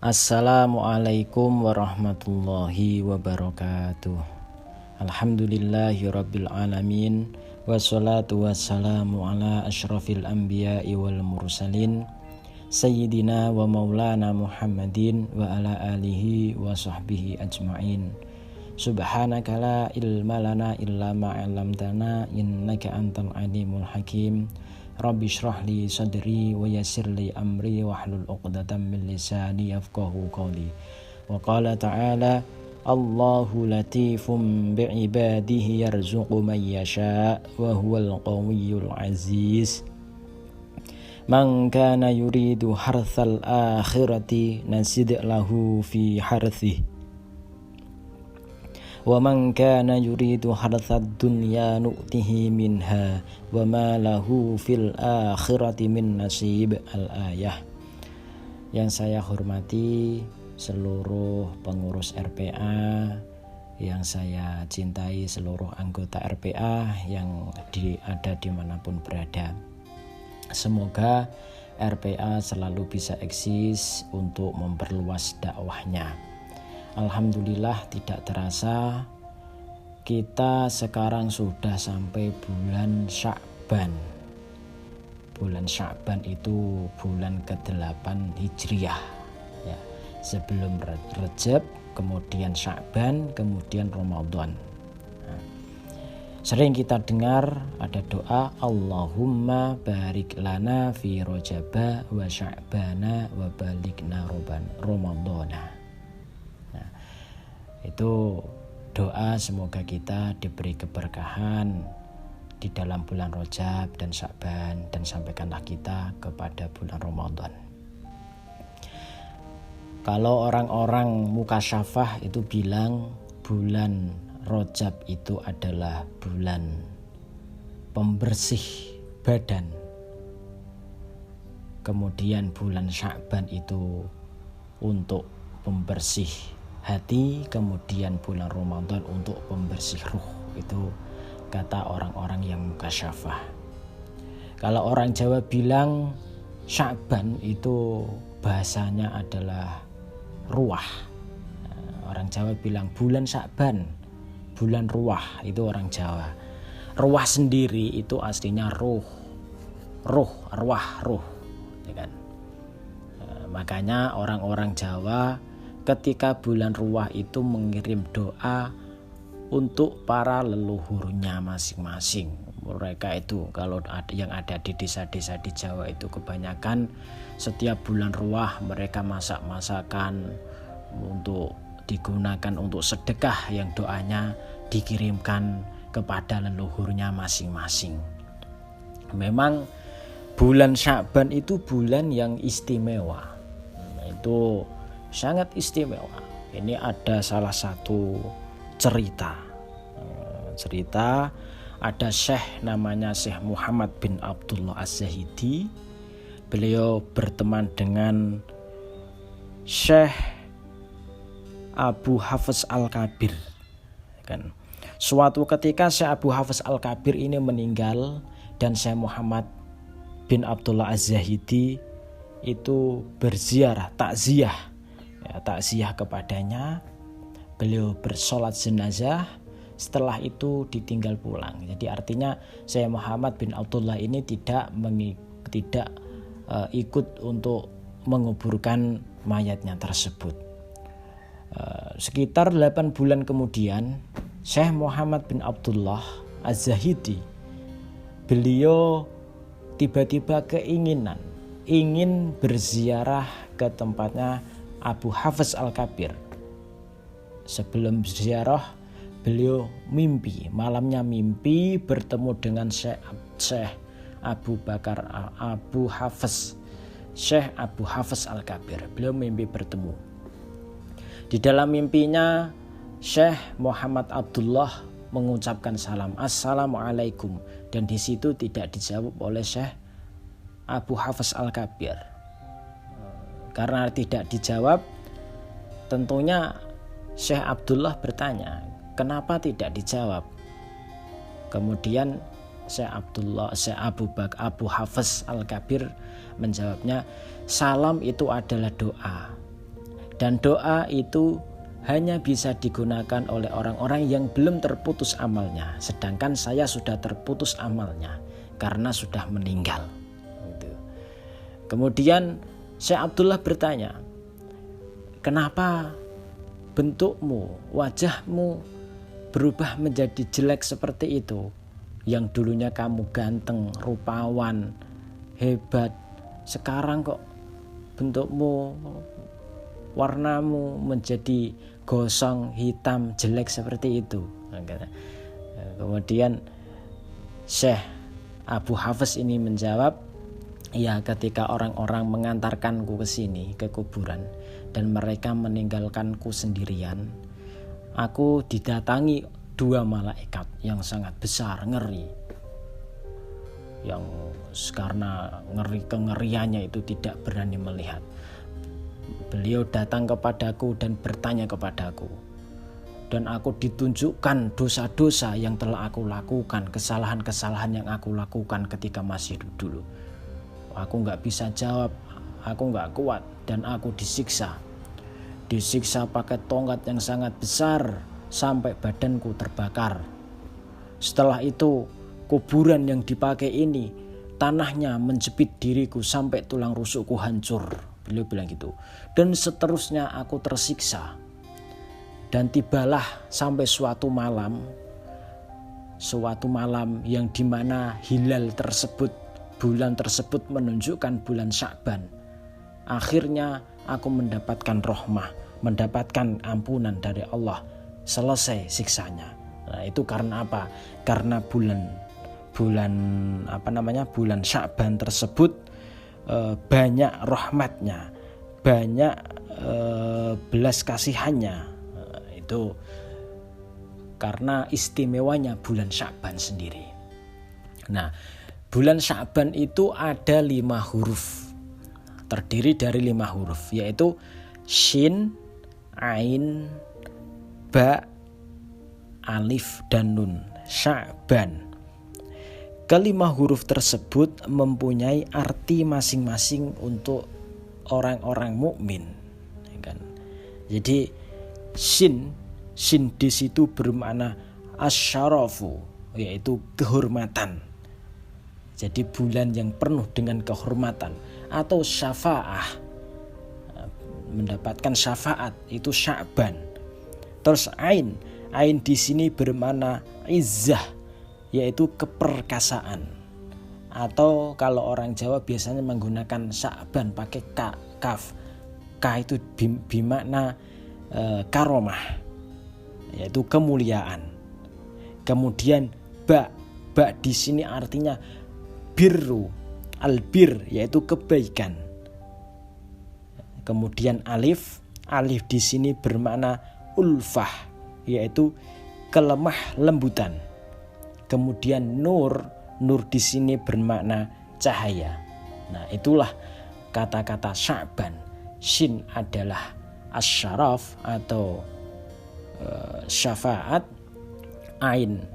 Assalamualaikum warahmatullahi wabarakatuh. Alhamdulillahirabbil alamin. Wassalatu wassalamu ala asyrafil anbiya'i wal mursalin Sayyidina wa maulana Muhammadin wa ala alihi wa sahbihi ajma'in. Subhanaka la ilma lana illa ma 'allamtana innaka antal alimul hakim. Rabbi shrah li sadri wa yassir li amri wahlul 'uqdatam min lisani yafqahu qawli. Wa qala ta'ala Allahu latifum bi'ibadihi yarzuqu man yasha' wa huwal qawiyyul aziz. Man kana yuridu harthal akhirati nazid lahu fi harthihi wa man kana yuridu harthad dunya nu'tihi minha wa ma lahu fil akhirati min nasib. Al-ayah. Yang saya hormati seluruh pengurus RPA, yang saya cintai seluruh anggota RPA yang ada dimanapun berada. Semoga RPA selalu bisa eksis untuk memperluas dakwahnya. Alhamdulillah tidak terasa kita sekarang sudah sampai bulan Sya'ban. Bulan Sya'ban itu bulan ke-8 Hijriah ya. Sebelum Rajab, kemudian Sya'ban, kemudian Ramadan. Sering kita dengar ada doa Allahumma barik lana fi Rajaba wa Sya'bana wa balikna Ramadana. Itu doa semoga kita diberi keberkahan di dalam bulan Rajab dan Sya'ban, dan sampaikanlah kita kepada bulan Ramadan. Kalau orang-orang mukasyafah itu bilang bulan Rajab itu adalah bulan pembersih badan. Kemudian bulan Sya'ban itu untuk pembersih hati, kemudian bulan Ramadan untuk pembersih ruh. Itu kata orang-orang yang mukasyafah. Kalau orang Jawa bilang Sya'ban itu bahasanya adalah ruah. Orang Jawa bilang bulan Sya'ban, bulan ruah, itu orang Jawa. Ruah sendiri itu aslinya ruh, arwah, ruh, ya kan? Makanya orang-orang Jawa ketika bulan ruah itu mengirim doa untuk para leluhurnya masing-masing. Mereka itu kalau yang ada di desa-desa di Jawa itu kebanyakan setiap bulan ruah mereka masak-masakan untuk digunakan untuk sedekah yang doanya dikirimkan kepada leluhurnya masing-masing. Memang bulan Sya'ban itu bulan yang istimewa. Itu sangat istimewa. Ini ada salah satu cerita ada syekh namanya Syekh Muhammad bin Abdullah Az-Zahidi. Beliau berteman dengan Syekh Abu Hafiz Al-Kabir kan. Suatu ketika Syekh Abu Hafiz Al-Kabir ini meninggal dan Syekh Muhammad bin Abdullah Az-Zahidi itu berziarah, takziah kepadanya. Beliau bersolat jenazah, setelah itu ditinggal pulang. Jadi artinya Syekh Muhammad bin Abdullah ini tidak ikut untuk menguburkan mayatnya tersebut. Sekitar 8 bulan kemudian Syekh Muhammad bin Abdullah Az-Zahidi, beliau tiba-tiba ingin berziarah ke tempatnya Abu Hafiz Al-Kabir. Sebelum ziarah beliau malamnya mimpi bertemu dengan Syekh Abu Hafiz Al-Kabir. Beliau mimpi bertemu. Di dalam mimpinya Syekh Muhammad Abdullah mengucapkan salam, Assalamualaikum, dan di situ tidak dijawab oleh Syekh Abu Hafiz Al-Kabir. Karena tidak dijawab, tentunya Syekh Abdullah bertanya, kenapa tidak dijawab? Kemudian Syekh Abu Hafiz Al-Kabir menjawabnya, salam itu adalah doa. Dan doa itu hanya bisa digunakan oleh orang-orang yang belum terputus amalnya. Sedangkan saya sudah terputus amalnya karena sudah meninggal. Kemudian Syekh Abdullah bertanya, kenapa bentukmu, wajahmu berubah menjadi jelek seperti itu? Yang dulunya kamu ganteng, rupawan, hebat, sekarang kok bentukmu, warnamu menjadi gosong, hitam, jelek seperti itu. Kemudian Syekh Abu Hafiz ini menjawab, ya ketika orang-orang mengantarkanku ke sini, ke kuburan, dan mereka meninggalkanku sendirian, aku didatangi 2 malaikat yang sangat besar, ngeri. Yang karena kengeriannya itu tidak berani melihat. Beliau datang kepadaku dan bertanya kepadaku, dan aku ditunjukkan dosa-dosa yang telah aku lakukan, kesalahan-kesalahan yang aku lakukan ketika masih hidup dulu. Aku gak bisa jawab, aku gak kuat, dan aku disiksa pakai tongkat yang sangat besar sampai badanku terbakar. Setelah itu kuburan yang dipakai ini, tanahnya menjepit diriku sampai tulang rusukku hancur. Beliau bilang gitu. Dan seterusnya aku tersiksa. Dan tibalah sampai suatu malam yang dimana hilal tersebut, bulan tersebut menunjukkan bulan Sya'ban. Akhirnya aku mendapatkan rahmah, mendapatkan ampunan dari Allah, selesai siksanya. Nah, itu karena apa? Karena bulan Sya'ban tersebut banyak rahmatnya, banyak belas kasihannya. Itu karena istimewanya bulan Sya'ban sendiri. Nah, bulan Sya'ban itu ada 5 huruf, terdiri dari 5 huruf, yaitu shin, ain, ba, alif, dan nun. Sya'ban. Kelima huruf tersebut mempunyai arti masing-masing untuk orang-orang mukmin, kan? Jadi shin di situ bermakna asyarafu, yaitu kehormatan. Jadi bulan yang penuh dengan kehormatan, atau syafa'ah, mendapatkan syafaat, itu Sya'ban. Terus ain di sini bermakna izzah, yaitu keperkasaan. Atau kalau orang Jawa biasanya menggunakan Sya'ban pakai kaf. Ka itu bermakna karomah, yaitu kemuliaan. Kemudian ba di sini artinya birru, albir, yaitu kebaikan. Kemudian alif di sini bermakna ulfah, yaitu kelemah lembutan. Kemudian nur di sini bermakna cahaya. Nah, itulah kata-kata Sya'ban. Shin adalah asyaraf atau syafaat. Ain,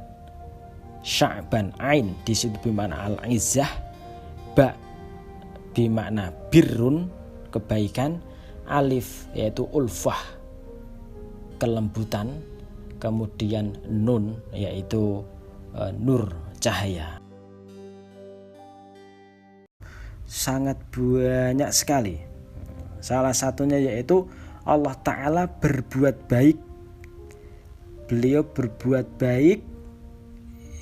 Sya'ban, ain di situ bermakna al-izzah. Ba bermakna birrun, kebaikan. Alif yaitu ulfah, kelembutan. Kemudian nun yaitu nur, cahaya. Sangat banyak sekali. Salah satunya yaitu Allah Ta'ala berbuat baik. Beliau berbuat baik,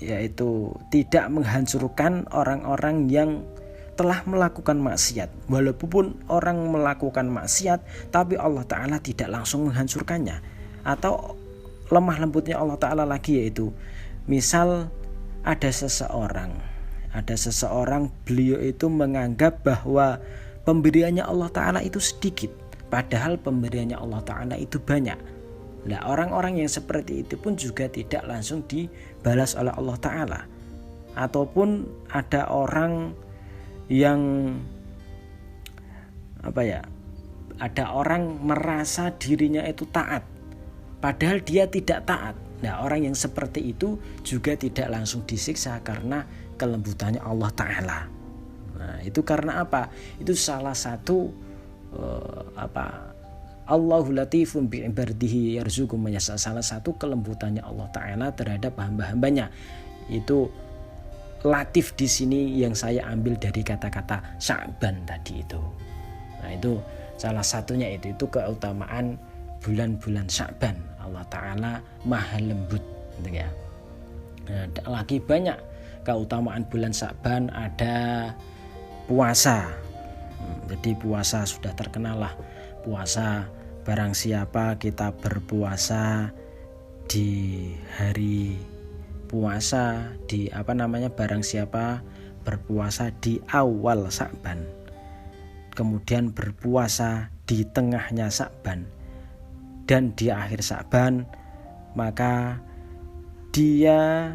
yaitu tidak menghancurkan orang-orang yang telah melakukan maksiat. Walaupun orang melakukan maksiat, tapi Allah Ta'ala tidak langsung menghancurkannya. Atau lemah lembutnya Allah Ta'ala lagi, yaitu misal ada seseorang beliau itu menganggap bahwa pemberiannya Allah Ta'ala itu sedikit, padahal pemberiannya Allah Ta'ala itu banyak. Nah, orang-orang yang seperti itu pun juga tidak langsung dibalas oleh Allah Ta'ala. Ataupun ada orang yang ada orang merasa dirinya itu taat, padahal dia tidak taat. Nah, orang yang seperti itu juga tidak langsung disiksa karena kelembutannya Allah Ta'ala. Nah, itu karena apa? Itu salah satu Allahu latifun bi ibadihi yarzuqu may yasha. Salah satu kelembutannya Allah Ta'ala terhadap hamba-hambanya itu latif di sini yang saya ambil dari kata-kata Sya'ban tadi itu. Nah itu salah satunya itu keutamaan bulan-bulan Sya'ban. Allah Ta'ala maha lembut gitu ya. Nah, lagi banyak keutamaan bulan Sya'ban, ada puasa. Jadi puasa sudah terkenal lah. Puasa, barang siapa kita berpuasa di hari puasa, barang siapa berpuasa di awal Sya'ban, kemudian berpuasa di tengahnya Sya'ban dan di akhir Sya'ban, maka dia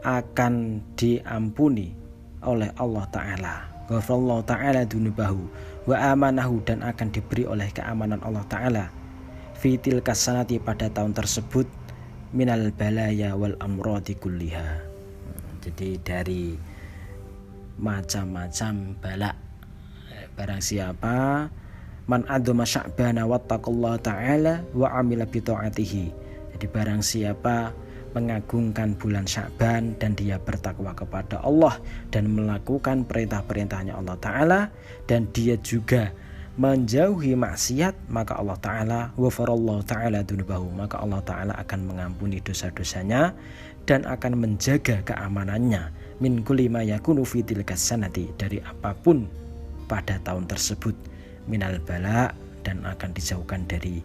akan diampuni oleh Allah Ta'ala. Ghafarallahu Ta'ala dunubahu wa amanahu, dan akan diberi oleh keamanan Allah Ta'ala fitil kasanati pada tahun tersebut minal balaya wal amrodi kulliha. Jadi dari macam-macam bala, barang siapa man adoma sya'bana wattaqallahu ta'ala wa amila bi ta'atihi. Jadi barang siapa mengagungkan bulan Sya'ban dan dia bertakwa kepada Allah dan melakukan perintah-perintahnya Allah Ta'ala, dan dia juga menjauhi maksiat, maka Allah Ta'ala ghafarallahu ta'ala dunubahu, maka Allah Ta'ala akan mengampuni dosa-dosanya dan akan menjaga keamanannya min kulli ma yakunu fi tilkas sanati, dari apapun pada tahun tersebut, minal bala, dan akan dijauhkan dari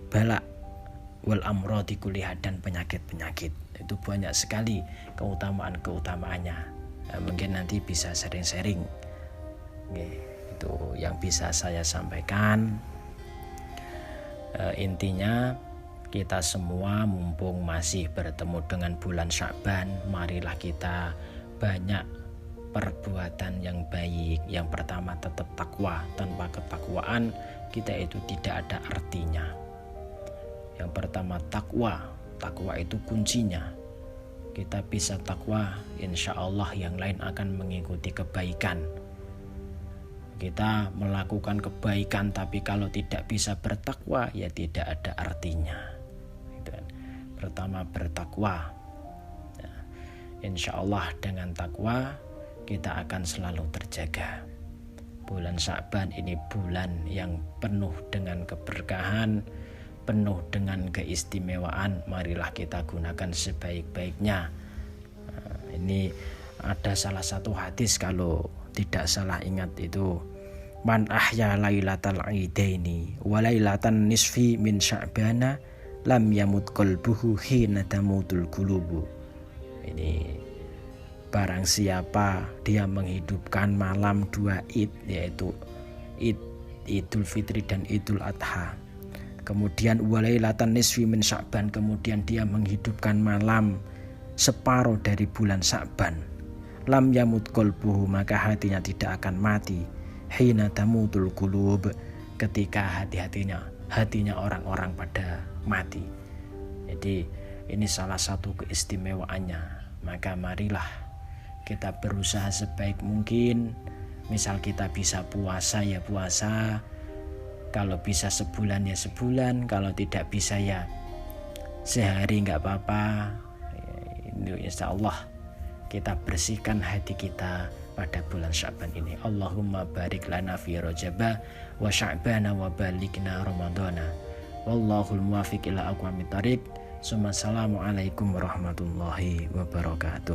bala wal amrodi kuliah, dan penyakit-penyakit. Itu banyak sekali keutamaan-keutamaannya. Mungkin nanti bisa sharing-sharing. Itu yang bisa saya sampaikan. Intinya kita semua mumpung masih bertemu dengan bulan Sya'ban, marilah kita banyak perbuatan yang baik. Yang pertama tetap takwa. Tanpa ketakwaan kita itu tidak ada artinya. Yang pertama takwa. Takwa itu kuncinya. Kita bisa takwa, insya Allah yang lain akan mengikuti kebaikan. Kita melakukan kebaikan, tapi kalau tidak bisa bertakwa, ya tidak ada artinya. Pertama bertakwa. Nah, insya Allah dengan takwa kita akan selalu terjaga. Bulan Sya'ban ini bulan yang penuh dengan keberkahan, penuh dengan keistimewaan. Marilah kita gunakan sebaik-baiknya. Nah, ini ada salah satu hadis kalau tidak salah ingat itu, man ahya lailatal idaini wa lailatan nisfi min sya'bana lam yamut qalbuhu hina tamutul qulubu. Ini barang siapa dia menghidupkan malam dua Id, yaitu Idul Fitri dan Idul Adha, kemudian walailatan nisfi min Sya'ban, kemudian dia menghidupkan malam separuh dari bulan Sya'ban, lam yamut qalbuhu, maka hatinya tidak akan mati, hina tamutul qulub, ketika hatinya orang-orang pada mati. Jadi ini salah satu keistimewaannya. Maka marilah kita berusaha sebaik mungkin. Misal kita bisa puasa ya puasa, kalau bisa sebulan ya sebulan, kalau tidak bisa ya sehari nggak apa-apa. Insya Allah kita bersihkan hati kita pada bulan Sya'ban ini. Allahumma barik lana fi Rajaba wa Sya'bana wa balikna Ramadana. Wallahul muwafiq ila aqwamit thariq. Assalamualaikum warahmatullahi wabarakatuh.